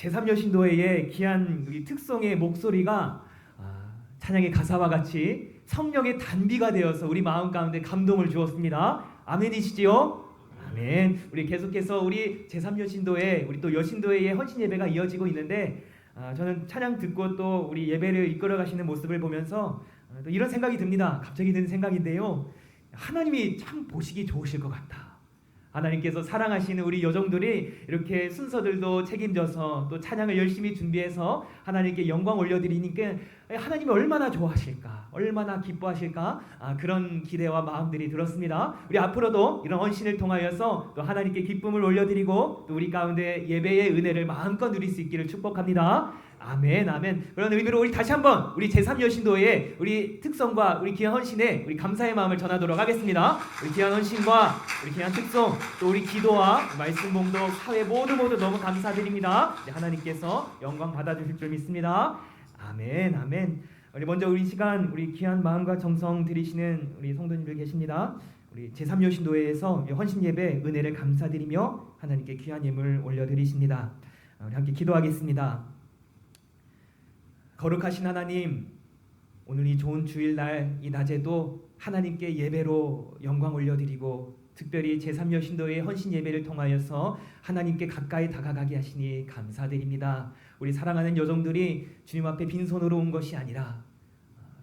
제3여신도회의 귀한 우리 특송의 목소리가 찬양의 가사와 같이 성령의 단비가 되어서 우리 마음 가운데 감동을 주었습니다. 아멘이시지요? 아멘. 우리 계속해서 우리 제3여신도회 우리 또 여신도회의 헌신 예배가 이어지고 있는데 저는 찬양 듣고 또 우리 예배를 이끌어 가시는 모습을 보면서 또 이런 생각이 듭니다. 갑자기 드는 생각인데요. 하나님이 참 보시기 좋으실 것 같다. 하나님께서 사랑하시는 우리 여종들이 이렇게 순서들도 책임져서 또 찬양을 열심히 준비해서 하나님께 영광 올려드리니까 하나님이 얼마나 좋아하실까, 얼마나 기뻐하실까, 그런 기대와 마음들이 들었습니다. 우리 앞으로도 이런 헌신을 통하여서 또 하나님께 기쁨을 올려드리고 또 우리 가운데 예배의 은혜를 마음껏 누릴 수 있기를 축복합니다. 아멘, 아멘. 그런 의미로 우리 다시 한번 우리 제3여신도의 우리 특성과 우리 귀한 헌신에 우리 감사의 마음을 전하도록 하겠습니다. 우리 귀한 헌신과 우리 귀한 특성, 또 우리 기도와 말씀 봉독, 사회 모두 너무 감사드립니다. 하나님께서 영광 받아주실 줄 믿습니다. 아멘, 아멘. 먼저 우리 시간 우리 귀한 마음과 정성 드리시는 우리 성도님들 계십니다. 우리 제3여신도회에서 헌신 예배 은혜를 감사드리며 하나님께 귀한 예물 올려드리십니다. 우리 함께 기도하겠습니다. 거룩하신 하나님, 오늘 이 좋은 주일날 이 낮에도 하나님께 예배로 영광 올려드리고 특별히 제3여신도의 헌신 예배를 통하여서 하나님께 가까이 다가가게 하시니 감사드립니다. 우리 사랑하는 여종들이 주님 앞에 빈손으로 온 것이 아니라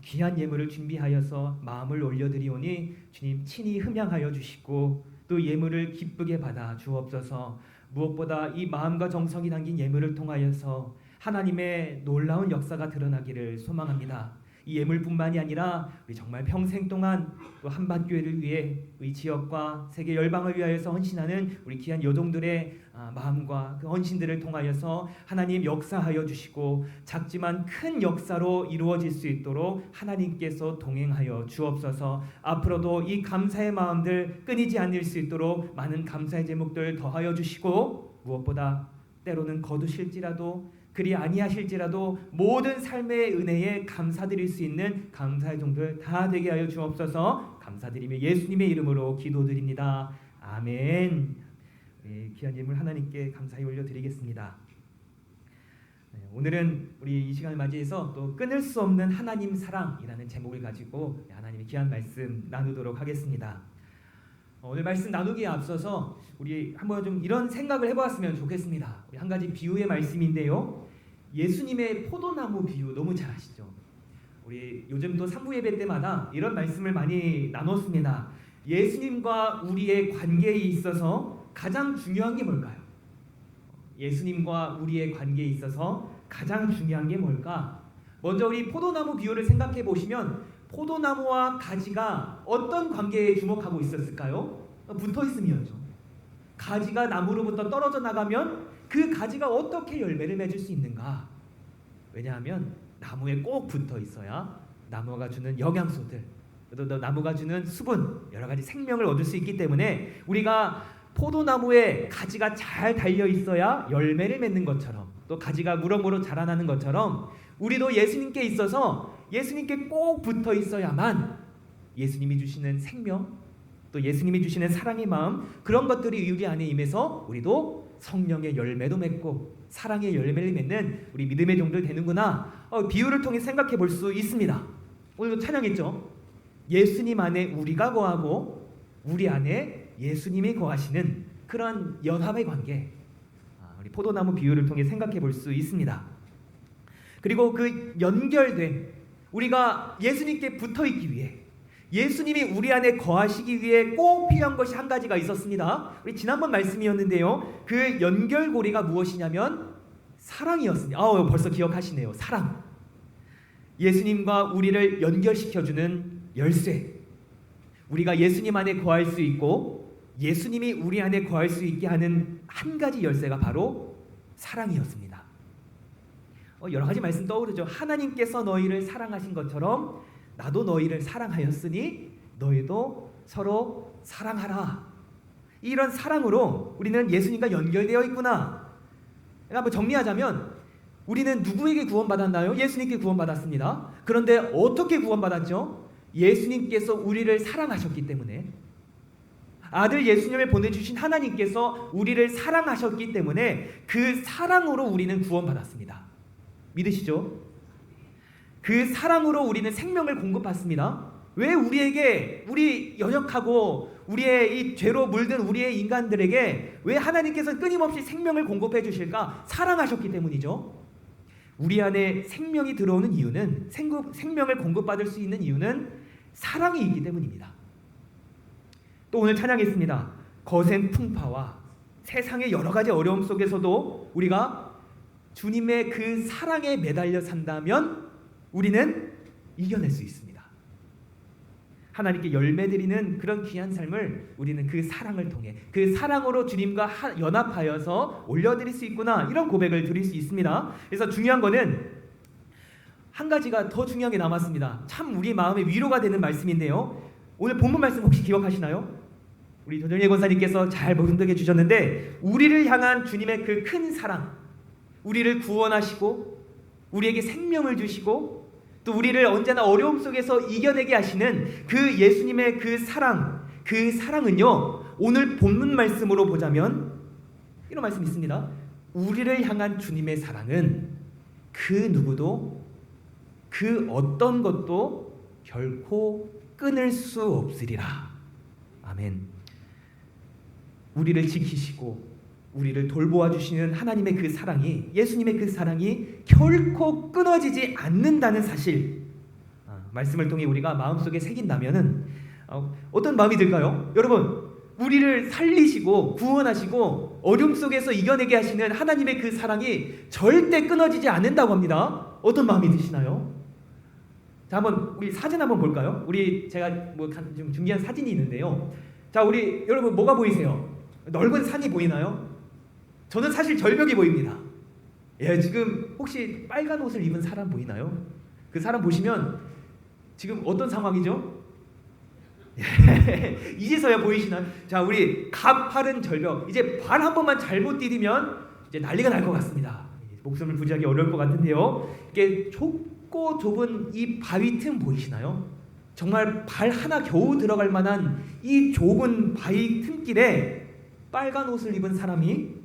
귀한 예물을 준비하여서 마음을 올려드리오니 주님 친히 흠양하여 주시고 또 예물을 기쁘게 받아 주옵소서. 무엇보다 이 마음과 정성이 담긴 예물을 통하여서 하나님의 놀라운 역사가 드러나기를 소망합니다. 이 예물뿐만이 아니라 우리 정말 평생 동안 또 한밭교회를 위해 우리 지역과 세계 열방을 위하여서 헌신하는 우리 귀한 여종들의 마음과 그 헌신들을 통하여서 하나님 역사하여 주시고 작지만 큰 역사로 이루어질 수 있도록 하나님께서 동행하여 주옵소서. 앞으로도 이 감사의 마음들 끊이지 않을 수 있도록 많은 감사의 제목들 더하여 주시고 무엇보다 때로는 거두실지라도 그리 아니하실지라도 모든 삶의 은혜에 감사드릴 수 있는 감사의 종들 다 되게 하여 주옵소서. 감사드리며 예수님의 이름으로 기도드립니다. 아멘. 귀한 예물 하나님께 감사히 올려드리겠습니다. 오늘은 우리 이 시간을 맞이해서 또 끊을 수 없는 하나님 사랑이라는 제목을 가지고 하나님의 귀한 말씀 나누도록 하겠습니다. 오늘 말씀 나누기에 앞서서 우리 한번 좀 이런 생각을 해보았으면 좋겠습니다. 우리 한 가지 비유의 말씀인데요. 예수님의 포도나무 비유 너무 잘 아시죠? 우리 요즘도 산부 예배 때마다 이런 말씀을 많이 나눴습니다. 예수님과 우리의 관계에 있어서 가장 중요한 게 뭘까요? 예수님과 우리의 관계에 있어서 가장 중요한 게 뭘까? 먼저 우리 포도나무 비유를 생각해 보시면 포도나무와 가지가 어떤 관계에 주목하고 있었을까요? 붙어 있으면요. 가지가 나무로부터 떨어져 나가면 그 가지가 어떻게 열매를 맺을 수 있는가? 왜냐하면 나무에 꼭 붙어 있어야 나무가 주는 영양소들, 또 나무가 주는 수분, 여러 가지 생명을 얻을 수 있기 때문에 우리가 포도나무에 가지가 잘 달려 있어야 열매를 맺는 것처럼 또 가지가 무럭무럭 자라나는 것처럼 우리도 예수님께 있어서 예수님께 꼭 붙어 있어야만 예수님이 주시는 생명 또 예수님이 주시는 사랑의 마음 그런 것들이 우리 안에 임해서 우리도 성령의 열매도 맺고 사랑의 열매를 맺는 우리 믿음의 종들 되는구나. 비유를 통해 생각해 볼 수 있습니다. 오늘도 찬양했죠. 예수님 안에 우리가 거하고 우리 안에 예수님이 거하시는 그런 연합의 관계 우리 포도나무 비유를 통해 생각해 볼 수 있습니다. 그리고 그 연결된 우리가 예수님께 붙어 있기 위해 예수님이 우리 안에 거하시기 위해 꼭 필요한 것이 한 가지가 있었습니다. 우리 지난번 말씀이었는데요. 그 연결고리가 무엇이냐면 사랑이었습니다. 벌써 기억하시네요. 사랑. 예수님과 우리를 연결시켜주는 열쇠. 우리가 예수님 안에 거할 수 있고 예수님이 우리 안에 거할 수 있게 하는 한 가지 열쇠가 바로 사랑이었습니다. 여러 가지 말씀 떠오르죠. 하나님께서 너희를 사랑하신 것처럼 나도 너희를 사랑하였으니 너희도 서로 사랑하라. 이런 사랑으로 우리는 예수님과 연결되어 있구나. 한번 정리하자면 우리는 누구에게 구원받았나요? 예수님께 구원받았습니다. 그런데 어떻게 구원받았죠? 예수님께서 우리를 사랑하셨기 때문에 아들 예수님을 보내주신 하나님께서 우리를 사랑하셨기 때문에 그 사랑으로 우리는 구원받았습니다. 믿으시죠? 그 사랑으로 우리는 생명을 공급받습니다. 왜 우리에게, 우리 연약하고 우리의 이 죄로 물든 우리의 인간들에게 왜 하나님께서 끊임없이 생명을 공급해 주실까? 사랑하셨기 때문이죠. 우리 안에 생명이 들어오는 이유는, 생명을 공급받을 수 있는 이유는 사랑이 있기 때문입니다. 또 오늘 찬양했습니다. 거센 풍파와 세상의 여러 가지 어려움 속에서도 우리가 주님의 그 사랑에 매달려 산다면 우리는 이겨낼 수 있습니다. 하나님께 열매드리는 그런 귀한 삶을 우리는 그 사랑을 통해, 그 사랑으로 주님과 연합하여서 올려드릴 수 있구나, 이런 고백을 드릴 수 있습니다. 그래서 중요한 거는 한 가지가 더 중요한 게 남았습니다. 참 우리 마음에 위로가 되는 말씀인데요, 오늘 본문 말씀 혹시 기억하시나요? 우리 조정희 권사님께서 잘 번득해 주셨는데, 우리를 향한 주님의 그 큰 사랑, 우리를 구원하시고 우리에게 생명을 주시고 또 우리를 언제나 어려움 속에서 이겨내게 하시는 그 예수님의 그 사랑, 그 사랑은요, 오늘 본문 말씀으로 보자면 이런 말씀이 있습니다. 우리를 향한 주님의 사랑은 그 누구도, 그 어떤 것도 결코 끊을 수 없으리라. 아멘. 우리를 지키시고 우리를 돌보아 주시는 하나님의 그 사랑이, 예수님의 그 사랑이 결코 끊어지지 않는다는 사실, 말씀을 통해 우리가 마음속에 새긴다면은 어떤 마음이 들까요? 여러분, 우리를 살리시고 구원하시고 어려움 속에서 이겨내게 하시는 하나님의 그 사랑이 절대 끊어지지 않는다고 합니다. 어떤 마음이 드시나요? 자, 한번 우리 사진 한번 볼까요? 제가 좀 준비한 사진이 있는데요. 자, 우리 여러분 뭐가 보이세요? 넓은 산이 보이나요? 저는 사실 절벽이 보입니다. 예, 지금 혹시 빨간 옷을 입은 사람 보이나요? 그 사람 보시면 지금 어떤 상황이죠? 예, 이제서야 보이시나요? 자, 우리 가파른 절벽, 이제 발 한 번만 잘못 디디면 이제 난리가 날 것 같습니다. 목숨을 부지하기 어려울 것 같은데요. 이게 좁고 좁은 이 바위 틈 보이시나요? 정말 발 하나 겨우 들어갈 만한 이 좁은 바위 틈길에 빨간 옷을 입은 사람이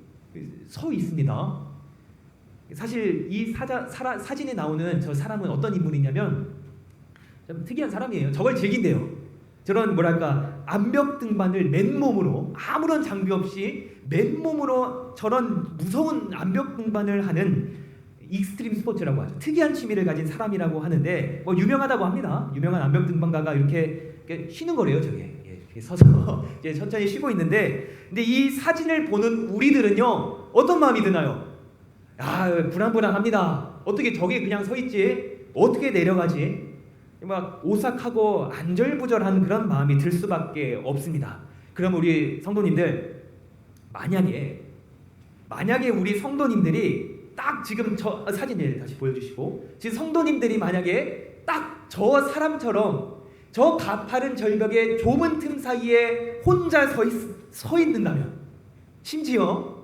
서 있습니다. 사실 이 사진에 나오는 저 사람은 어떤 인물이냐면 좀 특이한 사람이에요. 저걸 즐긴대요. 저런 뭐랄까 암벽 등반을 맨몸으로, 아무런 장비 없이 맨몸으로 저런 무서운 암벽 등반을 하는 익스트림 스포츠라고 하죠. 특이한 취미를 가진 사람이라고 하는데 유명하다고 합니다. 유명한 암벽 등반가가 이렇게 쉬는 거래요. 저게 서서 이제 천천히 쉬고 있는데, 근데 이 사진을 보는 우리들은요 어떤 마음이 드나요? 불안합니다. 어떻게 저게 그냥 서 있지? 어떻게 내려가지? 막 오싹하고 안절부절한 그런 마음이 들 수밖에 없습니다. 그럼 우리 성도님들, 만약에 우리 성도님들이 딱 지금 저 사진을 다시 보여주시고, 지금 성도님들이 만약에 딱 저 사람처럼 저 가파른 절벽의 좁은 틈 사이에 혼자 서 있는다면, 심지어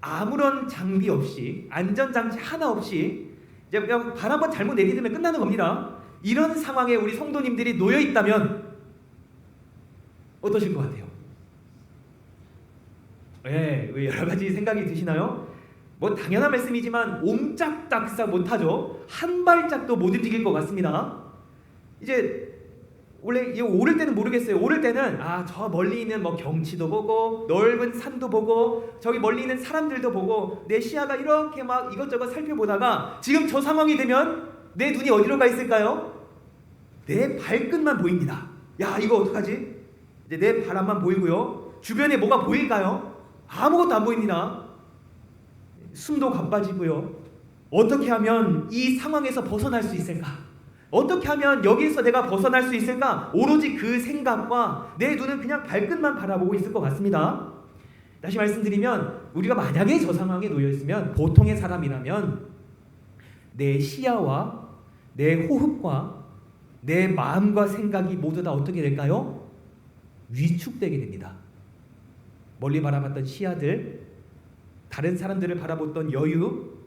아무런 장비 없이, 안전장치 하나 없이 이제 그냥 발 한번 잘못 내디디면 끝나는 겁니다. 이런 상황에 우리 성도님들이 놓여 있다면 어떠실 것 같아요? 왜 여러 가지 생각이 드시나요? 당연한 말씀이지만 옴짝달싹 못하죠. 한 발짝도 못 움직일 것 같습니다. 이제 원래 오를 때는 모르겠어요. 오를 때는 저 멀리 있는 경치도 보고 넓은 산도 보고 저기 멀리 있는 사람들도 보고 내 시야가 이렇게 막 이것저것 살펴보다가 지금 저 상황이 되면 내 눈이 어디로 가 있을까요? 내 발끝만 보입니다. 이거 어떡하지? 이제 내 바람만 보이고요. 주변에 뭐가 보일까요? 아무것도 안 보입니다. 숨도 가빠지고요. 어떻게 하면 이 상황에서 벗어날 수 있을까? 어떻게 하면 여기서 내가 벗어날 수 있을까? 오로지 그 생각과 내 눈은 그냥 발끝만 바라보고 있을 것 같습니다. 다시 말씀드리면, 우리가 만약에 저 상황에 놓여 있으면, 보통의 사람이라면 내 시야와 내 호흡과 내 마음과 생각이 모두 다 어떻게 될까요? 위축되게 됩니다. 멀리 바라봤던 시야들, 다른 사람들을 바라봤던 여유,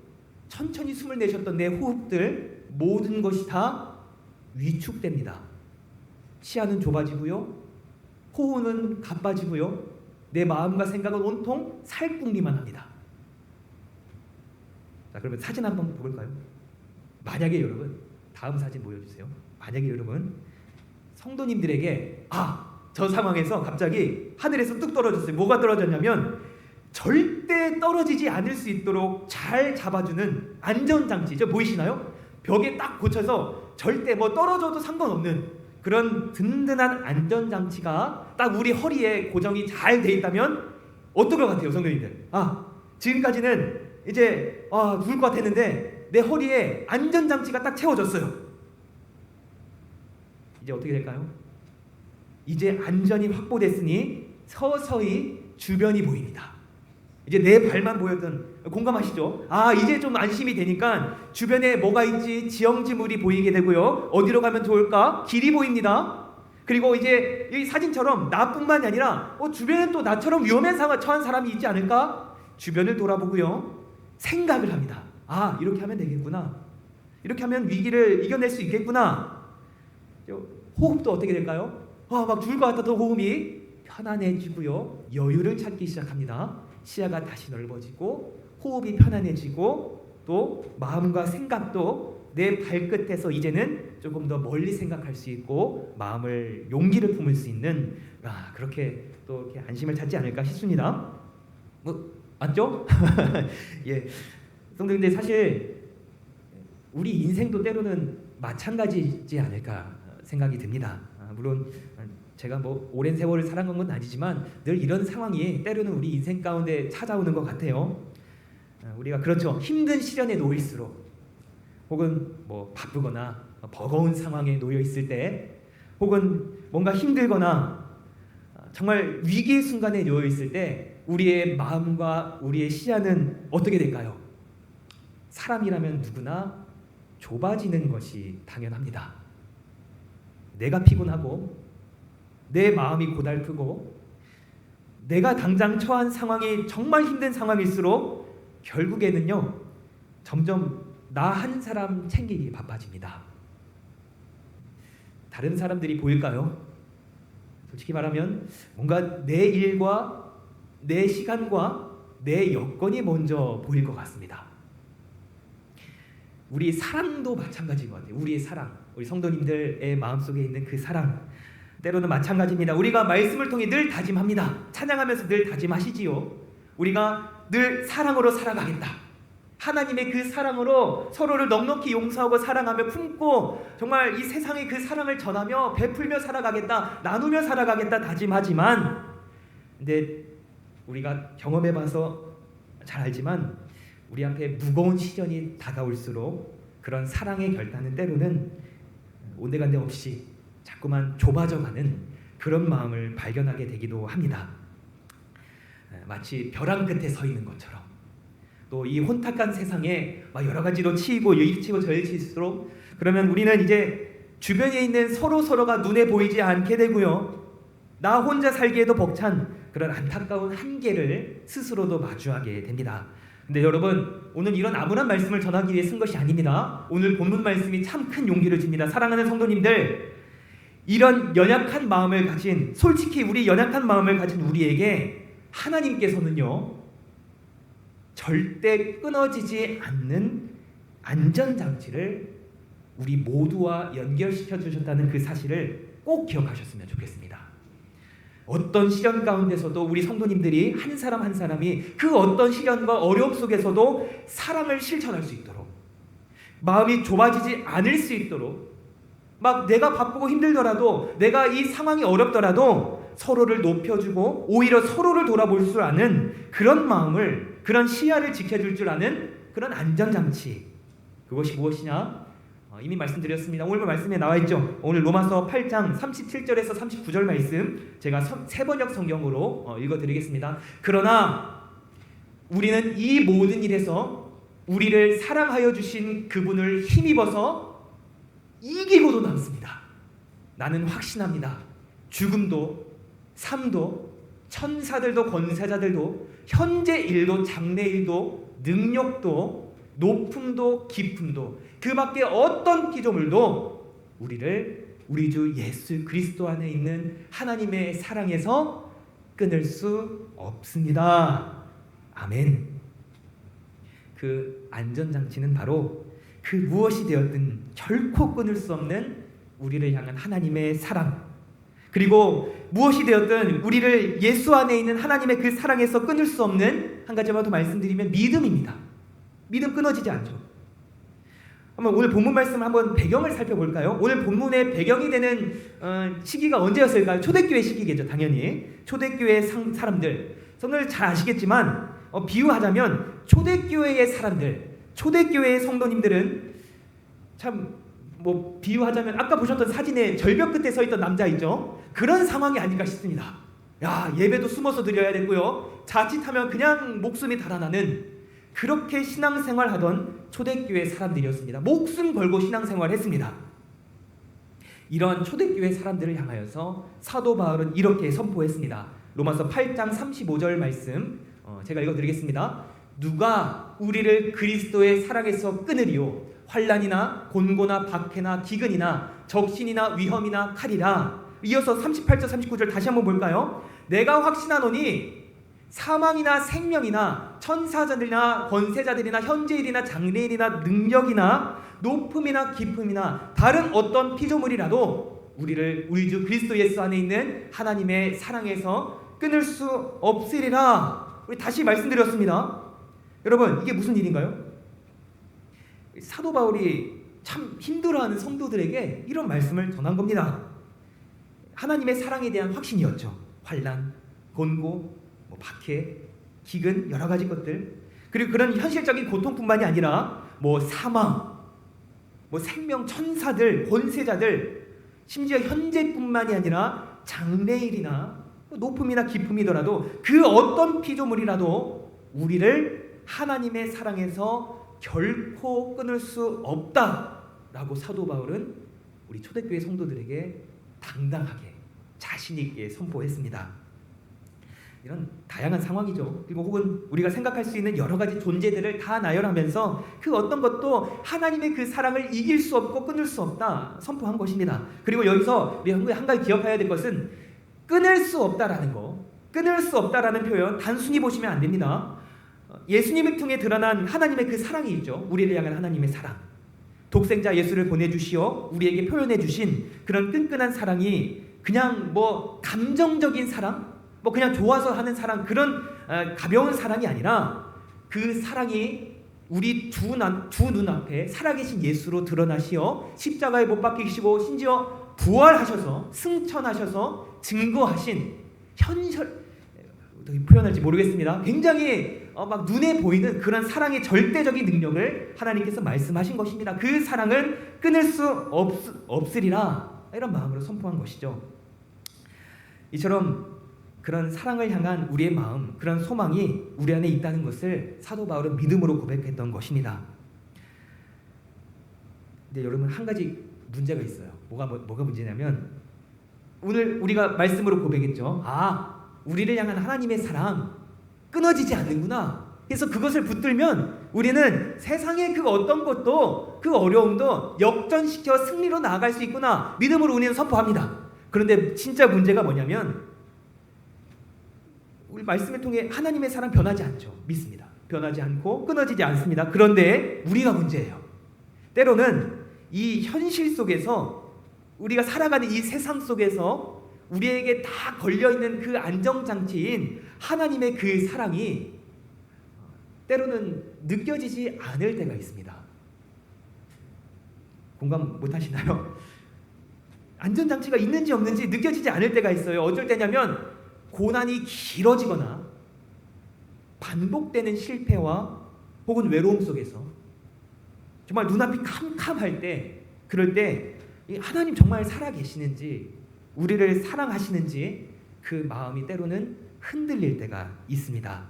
천천히 숨을 내쉬었던 내 호흡들, 모든 것이 다 위축됩니다. 시야는 좁아지고요, 호흡은 가빠지고요. 내 마음과 생각은 온통 살궁리만 합니다. 자, 그러면 사진 한번 볼까요? 만약에 여러분, 다음 사진 보여주세요. 만약에 여러분 성도님들에게 저 상황에서 갑자기 하늘에서 뚝 떨어졌어요. 뭐가 떨어졌냐면 절대 떨어지지 않을 수 있도록 잘 잡아주는 안전장치. 저 보이시나요? 벽에 딱 고쳐서 절대 뭐 떨어져도 상관없는 그런 든든한 안전장치가 딱 우리 허리에 고정이 잘 돼 있다면 어떨 것 같아요, 성도님들? 지금까지는 이제 죽을 것 같았는데 내 허리에 안전장치가 딱 채워졌어요. 이제 어떻게 될까요? 이제 안전이 확보됐으니 서서히 주변이 보입니다. 이제 내 발만 보였던, 공감하시죠? 이제 좀 안심이 되니까 주변에 뭐가 있지, 지형지물이 보이게 되고요. 어디로 가면 좋을까? 길이 보입니다. 그리고 이제 이 사진처럼 나뿐만이 아니라 주변에 또 나처럼 위험한 상황에 처한 사람이 있지 않을까? 주변을 돌아보고요. 생각을 합니다. 이렇게 하면 되겠구나. 이렇게 하면 위기를 이겨낼 수 있겠구나. 호흡도 어떻게 될까요? 막 죽을 것 같아도 호흡이 편안해지고요. 여유를 찾기 시작합니다. 시야가 다시 넓어지고 호흡이 편안해지고 또 마음과 생각도 내 발끝에서 이제는 조금 더 멀리 생각할 수 있고 마음을 용기를 품을 수 있는 그렇게 또 이렇게 안심을 찾지 않을까 싶습니다. 맞죠? 예, 성도님들 사실 우리 인생도 때로는 마찬가지지 않을까 생각이 듭니다. 물론 제가 오랜 세월을 살아간 건 아니지만 늘 이런 상황이 때로는 우리 인생 가운데 찾아오는 것 같아요. 우리가 그렇죠. 힘든 시련에 놓일수록 혹은 바쁘거나 버거운 상황에 놓여 있을 때 혹은 뭔가 힘들거나 정말 위기의 순간에 놓여 있을 때 우리의 마음과 우리의 시야는 어떻게 될까요? 사람이라면 누구나 좁아지는 것이 당연합니다. 내가 피곤하고 내 마음이 고달프고 내가 당장 처한 상황이 정말 힘든 상황일수록 결국에는요 점점 나 한 사람 챙기기 바빠집니다. 다른 사람들이 보일까요? 솔직히 말하면 뭔가 내 일과 내 시간과 내 여건이 먼저 보일 것 같습니다. 우리 사랑도 마찬가지인 것 같아요. 우리의 사랑, 우리 성도님들의 마음속에 있는 그 사랑 때로는 마찬가지입니다. 우리가 말씀을 통해 늘 다짐합니다. 찬양하면서 늘 다짐하시지요. 우리가 늘 사랑으로 살아가겠다. 하나님의 그 사랑으로 서로를 넉넉히 용서하고 사랑하며 품고 정말 이 세상에 그 사랑을 전하며 베풀며 살아가겠다. 나누며 살아가겠다 다짐하지만 근데 우리가 경험해봐서 잘 알지만 우리 앞에 무거운 시련이 다가올수록 그런 사랑의 결단은 때로는 온데간데 없이 자꾸만 좁아져가는 그런 마음을 발견하게 되기도 합니다. 마치 벼랑 끝에 서 있는 것처럼 또 이 혼탁한 세상에 여러 가지로 치이고 여기 치고 저기 치일수록 그러면 우리는 이제 주변에 있는 서로가 눈에 보이지 않게 되고요. 나 혼자 살기에도 벅찬 그런 안타까운 한계를 스스로도 마주하게 됩니다. 근데 여러분 오늘 이런 암울한 말씀을 전하기 위해 쓴 것이 아닙니다. 오늘 본문 말씀이 참 큰 용기를 줍니다. 사랑하는 성도님들, 이런 연약한 마음을 가진, 솔직히 우리 연약한 마음을 가진 우리에게 하나님께서는요 절대 끊어지지 않는 안전장치를 우리 모두와 연결시켜 주셨다는 그 사실을 꼭 기억하셨으면 좋겠습니다. 어떤 시련 가운데서도 우리 성도님들이 한 사람 한 사람이 그 어떤 시련과 어려움 속에서도 사랑을 실천할 수 있도록, 마음이 좁아지지 않을 수 있도록, 내가 바쁘고 힘들더라도 내가 이 상황이 어렵더라도 서로를 높여주고 오히려 서로를 돌아볼 줄 아는 그런 마음을, 그런 시야를 지켜줄 줄 아는 그런 안전장치, 그것이 무엇이냐? 이미 말씀드렸습니다. 오늘 말씀에 나와 있죠. 오늘 로마서 8장 37절에서 39절 말씀 제가 세번역 성경으로 읽어드리겠습니다. 그러나 우리는 이 모든 일에서 우리를 사랑하여 주신 그분을 힘입어서 이기고도 남습니다. 나는 확신합니다. 죽음도 삶도 천사들도 권세자들도 현재 일도 장래 일도 능력도 높음도 깊음도 그 밖에 어떤 피조물도 우리를 우리 주 예수 그리스도 안에 있는 하나님의 사랑에서 끊을 수 없습니다. 아멘. 그 안전장치는 바로 그 무엇이 되었든 결코 끊을 수 없는 우리를 향한 하나님의 사랑, 그리고 무엇이 되었든 우리를 예수 안에 있는 하나님의 그 사랑에서 끊을 수 없는 한 가지만 더 말씀드리면 믿음입니다. 믿음 끊어지지 않죠. 한번 오늘 본문 말씀 한번 배경을 살펴볼까요? 오늘 본문의 배경이 되는 시기가 언제였을까요? 초대교회 시기겠죠. 당연히 초대교회 사람들, 성도들 잘 아시겠지만 비유하자면 초대교회의 사람들, 초대교회의 성도님들은 참 비유하자면 아까 보셨던 사진에 절벽 끝에 서 있던 남자 있죠? 그런 상황이 아닐까 싶습니다. 야, 예배도 숨어서 드려야 되고요, 자칫하면 그냥 목숨이 달아나는 그렇게 신앙생활 하던 초대교회 사람들이었습니다. 목숨 걸고 신앙생활 했습니다. 이런 초대교회 사람들을 향하여서 사도 바울은 이렇게 선포했습니다. 로마서 8장 35절 말씀 제가 읽어드리겠습니다. 누가 우리를 그리스도의 사랑에서 끊으리요? 환난이나 곤고나 박해나 기근이나 적신이나 위험이나 칼이라. 이어서 38절 39절 다시 한번 볼까요? 내가 확신하노니 사망이나 생명이나 천사자들이나 권세자들이나 현재일이나 장래일이나 능력이나 높음이나 깊음이나 다른 어떤 피조물이라도 우리 주 그리스도 예수 안에 있는 하나님의 사랑에서 끊을 수 없으리라. 우리 다시 말씀드렸습니다. 여러분, 이게 무슨 일인가요? 사도 바울이 참 힘들어하는 성도들에게 이런 말씀을 전한 겁니다. 하나님의 사랑에 대한 확신이었죠. 환난, 곤고, 박해, 기근, 여러 가지 것들, 그리고 그런 현실적인 고통뿐만이 아니라 사망, 생명, 천사들, 권세자들, 심지어 현재뿐만이 아니라 장래일이나 높음이나 깊음이더라도 그 어떤 피조물이라도 우리를 하나님의 사랑에서 결코 끊을 수 없다라고 사도 바울은 우리 초대교회 성도들에게 당당하게 자신 있게 선포했습니다. 이런 다양한 상황이죠. 그리고 혹은 우리가 생각할 수 있는 여러 가지 존재들을 다 나열하면서 그 어떤 것도 하나님의 그 사랑을 이길 수 없고 끊을 수 없다 선포한 것입니다. 그리고 여기서 우리 한 가지 기억해야 될 것은 끊을 수 없다라는 거, 끊을 수 없다라는 표현 단순히 보시면 안 됩니다. 예수님을 통해 드러난 하나님의 그 사랑이 있죠. 우리를 향한 하나님의 사랑, 독생자 예수를 보내주시어 우리에게 표현해 주신 그런 끈끈한 사랑이 그냥 감정적인 사랑, 그냥 좋아서 하는 사랑, 그런 가벼운 사랑이 아니라 그 사랑이 우리 두 눈앞에 살아계신 예수로 드러나시어 십자가에 못 박히시고 심지어 부활하셔서 승천하셔서 증거하신 어떻게 표현할지 모르겠습니다. 굉장히 눈에 보이는 그런 사랑의 절대적인 능력을 하나님께서 말씀하신 것입니다. 그 사랑을 끊을 수 없으리라, 이런 마음으로 선포한 것이죠. 이처럼 그런 사랑을 향한 우리의 마음, 그런 소망이 우리 안에 있다는 것을 사도 바울은 믿음으로 고백했던 것입니다. 근데 여러분, 한 가지 문제가 있어요. 뭐가 문제냐면, 오늘 우리가 말씀으로 고백했죠. 우리를 향한 하나님의 사랑 끊어지지 않는구나. 그래서 그것을 붙들면 우리는 세상의 그 어떤 것도, 그 어려움도 역전시켜 승리로 나아갈 수 있구나, 믿음으로 우리는 선포합니다. 그런데 진짜 문제가 뭐냐면, 우리 말씀을 통해 하나님의 사랑 변하지 않죠. 믿습니다. 변하지 않고 끊어지지 않습니다. 그런데 우리가 문제예요. 때로는 이 현실 속에서, 우리가 살아가는 이 세상 속에서 우리에게 다 걸려있는 그 안정장치인 하나님의 그 사랑이 때로는 느껴지지 않을 때가 있습니다. 공감 못하시나요? 안전장치가 있는지 없는지 느껴지지 않을 때가 있어요. 어쩔 때냐면 고난이 길어지거나 반복되는 실패와 혹은 외로움 속에서 정말 눈앞이 캄캄할 때, 그럴 때 하나님 정말 살아계시는지, 우리를 사랑하시는지 그 마음이 때로는 흔들릴 때가 있습니다.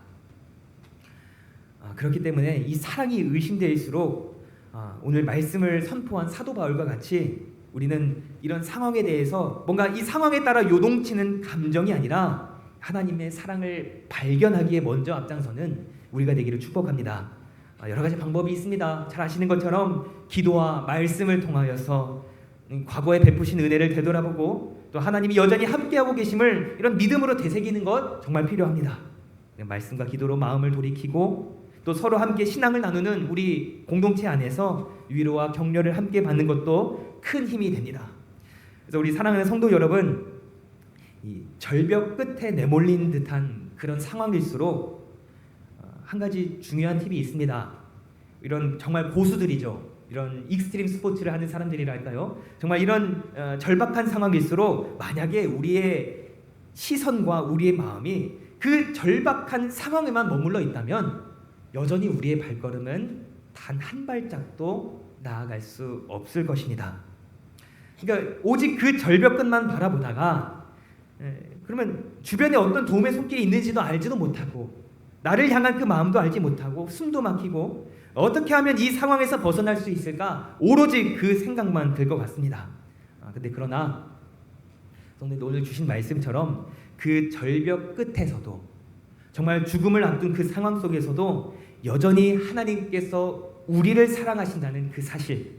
그렇기 때문에 이 사랑이 의심될수록 오늘 말씀을 선포한 사도 바울과 같이 우리는 이런 상황에 대해서 뭔가 이 상황에 따라 요동치는 감정이 아니라 하나님의 사랑을 발견하기에 먼저 앞장서는 우리가 되기를 축복합니다. 여러 가지 방법이 있습니다. 잘 아시는 것처럼 기도와 말씀을 통하여서 과거에 베푸신 은혜를 되돌아보고 또 하나님이 여전히 함께하고 계심을 이런 믿음으로 되새기는 것 정말 필요합니다. 말씀과 기도로 마음을 돌이키고 또 서로 함께 신앙을 나누는 우리 공동체 안에서 위로와 격려를 함께 받는 것도 큰 힘이 됩니다. 그래서 우리 사랑하는 성도 여러분, 이 절벽 끝에 내몰린 듯한 그런 상황일수록 한 가지 중요한 팁이 있습니다. 이런 정말 고수들이죠. 이런 익스트림 스포츠를 하는 사람들이랄까요? 정말 이런 절박한 상황일수록 만약에 우리의 시선과 우리의 마음이 그 절박한 상황에만 머물러 있다면 여전히 우리의 발걸음은 단 한 발짝도 나아갈 수 없을 것입니다. 그러니까 오직 그 절벽 끝만 바라보다가 그러면 주변에 어떤 도움의 손길이 있는지도 알지도 못하고 나를 향한 그 마음도 알지 못하고 숨도 막히고 어떻게 하면 이 상황에서 벗어날 수 있을까 오로지 그 생각만 들 것 같습니다. 근데 그러나 성도님 오늘 주신 말씀처럼 그 절벽 끝에서도 정말 죽음을 앞둔 그 상황 속에서도 여전히 하나님께서 우리를 사랑하신다는 그 사실,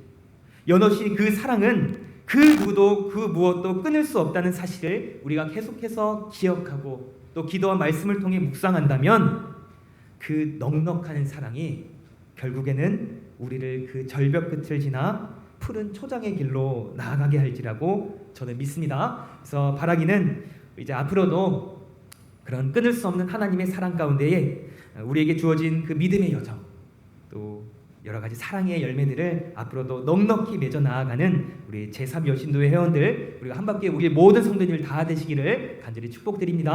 연없이 그 사랑은 그 누구도 그 무엇도 끊을 수 없다는 사실을 우리가 계속해서 기억하고 또 기도와 말씀을 통해 묵상한다면 그 넉넉한 사랑이 결국에는 우리를 그 절벽 끝을 지나 푸른 초장의 길로 나아가게 할지라고 저는 믿습니다. 그래서 바라기는 이제 앞으로도 그런 끊을 수 없는 하나님의 사랑 가운데에 우리에게 주어진 그 믿음의 여정, 또 여러 가지 사랑의 열매들을 앞으로도 넉넉히 맺어 나아가는 우리 제3 여신도의 회원들, 우리가 한 바퀴 우리 모든 성도님을 다 되시기를 간절히 축복드립니다.